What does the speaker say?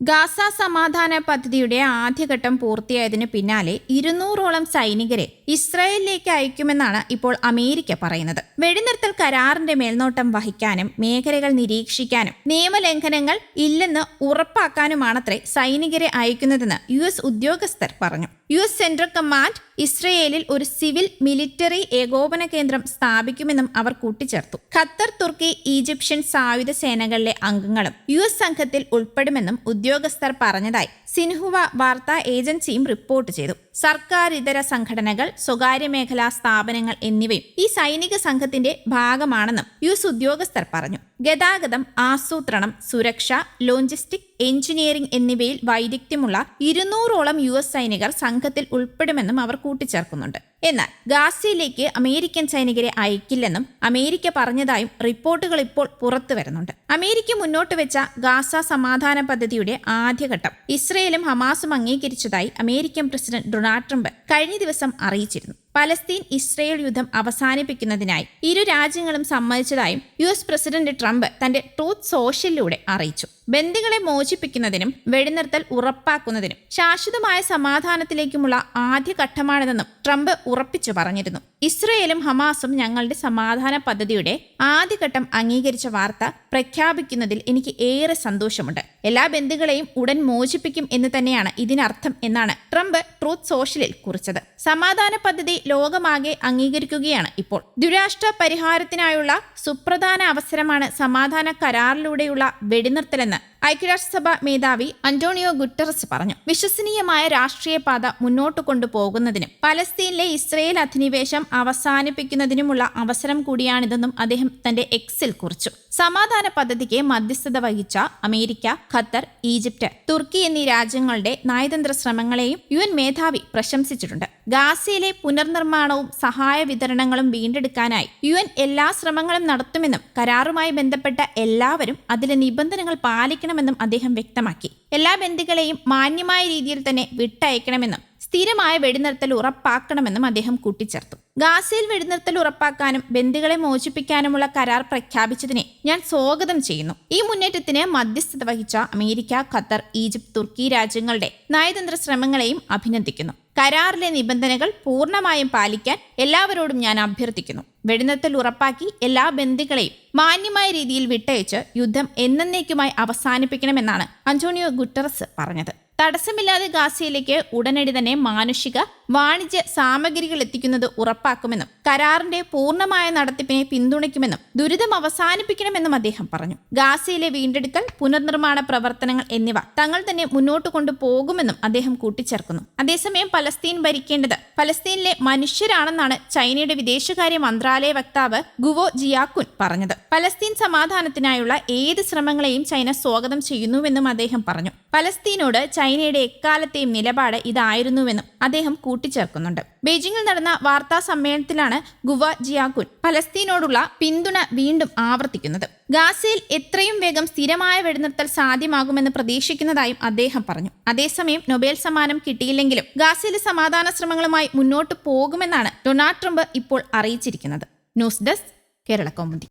Gaza സമാധാന പദ്ധതിയുടെ ആദ്യഘട്ടം പൂർത്തിയായതിനു പിന്നാലെ 200ഓളം സൈനികരെ ഇസ്രായേലിലേക്ക് അയക്കുമെന്നാണ് ഇപ്പോൾ അമേരിക്ക പറയുന്നത്. വെടിനിർത്തൽ കരാറിന്റെ മേൽനോട്ടം വഹിക്കാനും മേഖലകൾ നിരീക്ഷിക്കാനും നിയമലംഘനങ്ങൾ ഇല്ലെന്ന് ഉറപ്പാക്കാനുമാണത്രേ സൈനികരെ അയക്കുന്നതെന്ന് US ഉദ്യോഗസ്ഥർ പറഞ്ഞു. US സെൻട്രൽ കമാൻഡ് ഇസ്രയേലിൽ ഒരു സിവിൽ മിലിറ്ററി ഏകോപന കേന്ദ്രം സ്ഥാപിക്കുമെന്നും അവർ കൂട്ടിച്ചേർത്തു. ഖത്തർ, തുർക്കി, ഈജിപ്ഷ്യൻ സായുധ സേനകളിലെ അംഗങ്ങളും US സംഘത്തിൽ ഉൾപ്പെടുമെന്നും ഉദ്യോഗസ്ഥർ പറഞ്ഞതായി സിൻഹുവ വാർത്താ ഏജൻസിയും റിപ്പോർട്ട് ചെയ്തു. സർക്കാർ ഇതര സംഘടനകൾ, സ്വകാര്യ മേഖലാ സ്ഥാപനങ്ങൾ എന്നിവയും ഈ സൈനിക സംഘത്തിന്റെ ഭാഗമാണെന്നും US ഉദ്യോഗസ്ഥർ പറഞ്ഞു. ഗതാഗതം, ആസൂത്രണം, സുരക്ഷ, ലോജിസ്റ്റിക്, എഞ്ചിനീയറിംഗ് എന്നിവയിൽ വൈദഗ്ധ്യമുള്ള 200ഓളം US സൈനികർ സംഘത്തിൽ ഉൾപ്പെടുമെന്നും അവർ കൂട്ടിച്ചേർക്കുന്നുണ്ട്. എന്നാൽ ഗാസയിലേക്ക് അമേരിക്കൻ സൈനികരെ അയക്കില്ലെന്നും അമേരിക്ക പറഞ്ഞതായും റിപ്പോർട്ടുകൾ ഇപ്പോൾ പുറത്തു വരുന്നുണ്ട്. അമേരിക്ക മുന്നോട്ട് വെച്ച ഗാസ സമാധാന പദ്ധതിയുടെ ആദ്യഘട്ടം ഇസ്രയേലും ഹമാസും അംഗീകരിച്ചതായി അമേരിക്കൻ പ്രസിഡന്റ് ഡൊണാൾഡ് ട്രംപ് കഴിഞ്ഞ ദിവസം അറിയിച്ചിരുന്നു. പലസ്തീൻ ഇസ്രയേൽ യുദ്ധം അവസാനിപ്പിക്കുന്നതിനായി ഇരു രാജ്യങ്ങളും സമ്മതിച്ചതായും US പ്രസിഡന്റ് ട്രംപ് തന്റെ ട്രൂത്ത് സോഷ്യലിലൂടെ അറിയിച്ചു. ബന്ദികളെ മോചിപ്പിക്കുന്നതിനും വെടിനിർത്തൽ ഉറപ്പാക്കുന്നതിനും ശാശ്വതമായ സമാധാനത്തിലേക്കുമുള്ള ആദ്യഘട്ടമാണിതെന്നും ട്രംപ് ഉറപ്പിച്ചു പറഞ്ഞിരുന്നു. ഇസ്രയേലും ഹമാസും ഞങ്ങളുടെ സമാധാന പദ്ധതിയുടെ ആദ്യഘട്ടം അംഗീകരിച്ച വാർത്ത പ്രഖ്യാപിക്കുന്നതിൽ എനിക്ക് ഏറെ സന്തോഷമുണ്ട്. എല്ലാ ബന്ദികളെയും ഉടൻ മോചിപ്പിക്കും എന്ന് തന്നെയാണ് ഇതിനർത്ഥം എന്നാണ് ട്രംപ് ട്രൂത്ത് സോഷ്യലിൽ കുറിച്ചത്. സമാധാന പദ്ധതി ലോകമാകെ അംഗീകരിക്കുകയാണ് ഇപ്പോൾ. ദ്വിരാഷ്ട്ര പരിഹാരത്തിനായുള്ള സുപ്രധാന അവസരമാണ് സമാധാന കരാറിലൂടെയുള്ള വെടിനിർത്തലെന്ന് ഐക്യരാഷ്ട്രസഭ മേധാവി അന്റോണിയോ ഗുട്ടറസ് പറഞ്ഞു. വിശ്വസനീയമായ രാഷ്ട്രീയ പാത മുന്നോട്ട് കൊണ്ടുപോകുന്നതിനും പലസ്തീനിലെ ഇസ്രയേൽ അധിനിവേശം അവസാനിപ്പിക്കുന്നതിനുമുള്ള അവസരം കൂടിയാണിതെന്നും അദ്ദേഹം തന്റെ എക്സിൽ കുറിച്ചു. സമാധാന പദ്ധതിക്ക് മധ്യസ്ഥത വഹിച്ച അമേരിക്ക, ഖത്തർ, ഈജിപ്റ്റ്, തുർക്കി എന്നീ രാജ്യങ്ങളുടെ നയതന്ത്ര ശ്രമങ്ങളെയും UN മേധാവി പ്രശംസിച്ചിട്ടുണ്ട്. ഗാസയിലെ പുനർനിർമ്മാണവും സഹായ വിതരണങ്ങളും വീണ്ടെടുക്കാനായി UN എല്ലാ ശ്രമങ്ങളും നടത്തുമെന്നും കരാറുമായി ബന്ധപ്പെട്ട എല്ലാവരും അതിലെ നിബന്ധനകൾ പാലിക്കണമെന്നും അദ്ദേഹം വ്യക്തമാക്കി. എല്ലാ ബന്ദികളെയും മാന്യമായ രീതിയിൽ തന്നെ വിട്ടയക്കണമെന്നും സ്ഥിരമായ വെടിനിർത്തൽ ഉറപ്പാക്കണമെന്നും അദ്ദേഹം കൂട്ടിച്ചേർത്തു. ഗാസയിൽ വെടിനിർത്തൽ ഉറപ്പാക്കാനും ബന്ദികളെ മോചിപ്പിക്കാനുമുള്ള കരാർ പ്രഖ്യാപിച്ചതിനെ ഞാൻ സ്വാഗതം ചെയ്യുന്നു. ഈ മുന്നേറ്റത്തിന് മധ്യസ്ഥത വഹിച്ച അമേരിക്ക, ഖത്തർ, ഈജിപ്ത്, തുർക്കി രാജ്യങ്ങളുടെ നയതന്ത്ര ശ്രമങ്ങളെയും അഭിനന്ദിക്കുന്നു. കരാറിലെ നിബന്ധനകൾ പൂർണ്ണമായും പാലിക്കാൻ എല്ലാവരോടും ഞാൻ അഭ്യർത്ഥിക്കുന്നു. വെടിനിർത്തൽ ഉറപ്പാക്കി എല്ലാ ബന്ദികളെയും മാന്യമായ രീതിയിൽ വിട്ടയച്ച് യുദ്ധം എന്നേക്കുമായി അവസാനിപ്പിക്കണമെന്നാണ് അന്റോണിയോ ഗുട്ടറസ് പറഞ്ഞത്. തടസ്സമില്ലാതെ ഗാസയിലേക്ക് ഉടനടി തന്നെ മാനുഷിക, വാണിജ്യ സാമഗ്രികൾ എത്തിക്കുന്നത് ഉറപ്പാക്കുമെന്നും കരാറിന്റെ പൂർണ്ണമായ നടത്തിപ്പിനെ പിന്തുണയ്ക്കുമെന്നും ദുരിതം അവസാനിപ്പിക്കണമെന്നും അദ്ദേഹം പറഞ്ഞു. ഗാസയിലെ വീണ്ടെടുക്കൽ, പുനർനിർമ്മാണ പ്രവർത്തനങ്ങൾ എന്നിവ തങ്ങൾ തന്നെ മുന്നോട്ട് കൊണ്ടുപോകുമെന്നും അദ്ദേഹം കൂട്ടിച്ചേർക്കുന്നു. അതേസമയം പലസ്തീൻ ഭരിക്കേണ്ടത് പലസ്തീനിലെ മനുഷ്യരാണെന്നാണ് ചൈനയുടെ വിദേശകാര്യ മന്ത്രാലയ വക്താവ് ഗുവോ ജിയാകുൻ പറഞ്ഞത്. പലസ്തീൻ സമാധാനത്തിനായുള്ള ഏത് ശ്രമങ്ങളെയും ചൈന സ്വാഗതം ചെയ്യുന്നുവെന്നും അദ്ദേഹം പറഞ്ഞു. പലസ്തീനോട് ചൈനയുടെ എക്കാലത്തെയും നിലപാട് ഇതായിരുന്നുവെന്നും അദ്ദേഹം കൂട്ടിച്ചേർക്കുന്നുണ്ട്. ബെയ്ജിംഗിൽ നടന്ന വാർത്താ സമ്മേളനത്തിലാണ് ഗുവ ജിയാകുൻ പലസ്തീനോടുള്ള പിന്തുണ വീണ്ടും ആവർത്തിക്കുന്നത്. ഗാസയിൽ എത്രയും വേഗം സ്ഥിരമായ വെടിനിർത്തൽ സാധ്യമാകുമെന്ന് പ്രതീക്ഷിക്കുന്നതായും അദ്ദേഹം പറഞ്ഞു. അതേസമയം നൊബേൽ സമ്മാനം കിട്ടിയില്ലെങ്കിലും ഗാസയിലെ സമാധാന ശ്രമങ്ങളുമായി മുന്നോട്ട് പോകുമെന്നാണ് ഡൊണാൾഡ് ട്രംപ് ഇപ്പോൾ അറിയിച്ചിരിക്കുന്നത്. News desk, Kerala Kaumudi.